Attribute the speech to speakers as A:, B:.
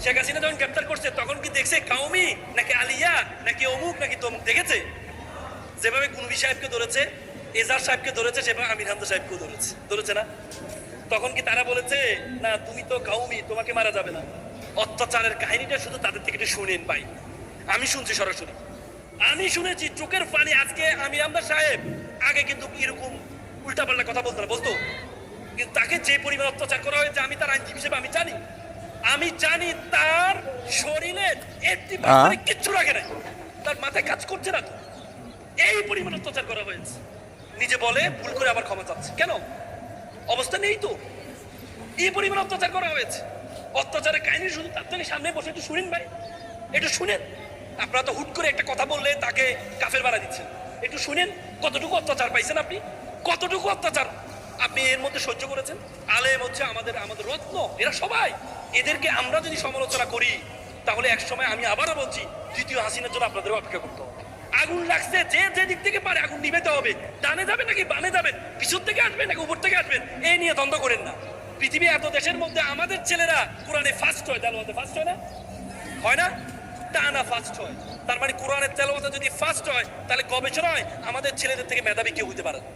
A: শেখ হাসিনা যখন গ্রেপ্তার করছে তখন কি দেখছে কাউমি নাকি আলিয়া নাকি অমুক নাকি তমুক? দেখেছে? যেভাবে কুনবি সাহেবকে ধরেছে, এজার সাহেবকে ধরেছে, সেভাবে আমির হামজা সাহেবকেও ধরেছে না? তখন কি তারা বলেছে না তুমি তো কাউমি, তোমাকে মারা যাবে না? অত্যাচারের কাহিনীটা শুধু তাদের থেকে একটু শুনেন ভাই। আমি শুনছি সরাসরি, আমি শুনেছি চোখের পানি। আজকে আমির হামজা সাহেব আগে কিন্তু এরকম উল্টাপাল্টা কথা বলতো না, বলতো, কিন্তু তাকে যে পরিমাণ অত্যাচার করা হয়েছে আমি তার আইনজীবী হিসেবে আমি জানি তার শরীরের 80% কিচ্ছু রাখে নাই, তার মাথায় কাজ করছে না তো। এই পরিমাণ অত্যাচার করা হয়েছে, নিজে বলে ভুল করে আবার ক্ষমা চাচ্ছে। কেন? অবস্থা নেই তো। এই পরিমাণ অত্যাচার করা হয়েছে। অত্যাচারের কাহিনী শুধু তার জন্য সামনে বসে একটু শুনেন ভাই, একটু শুনেন। আপনারা তো হুট করে একটা কথা বললে তাকে কাফের বাড়া দিচ্ছেন। একটু শুনেন কতটুকু অত্যাচার পাইছেন আপনি, কতটুকু অত্যাচার আপনি এর মধ্যে সহ্য করেছেন। আলেম হচ্ছে আমাদের রত্ন, এরা সবাই। এদেরকে আমরা যদি সমালোচনা করি তাহলে একসময়, আমি আবারও বলছি, দ্বিতীয় হাসিনার জন্য আপনাদের অপেক্ষা করতে হবে। আগুন লাগছে, যে যে দিক থেকে পারে আগুন নিভাতে হবে। ডানে যাবেন নাকি বামে যাবেন, পিছন থেকে আসবেন নাকি উপর থেকে আসবেন, এই নিয়ে দ্বন্দ্ব করেন না। পৃথিবী এত দেশের মধ্যে আমাদের ছেলেরা কোরআনে ফার্স্ট হয়, তেলাওয়াতে ফার্স্ট হয় না? হয় না? টানা ফার্স্ট হয়। তার মানে কোরআনের তেলাওয়াতে যদি ফার্স্ট হয় তাহলে গবেষণায় আমাদের ছেলেদের থেকে মেধাবী কেউ হতে পারে না।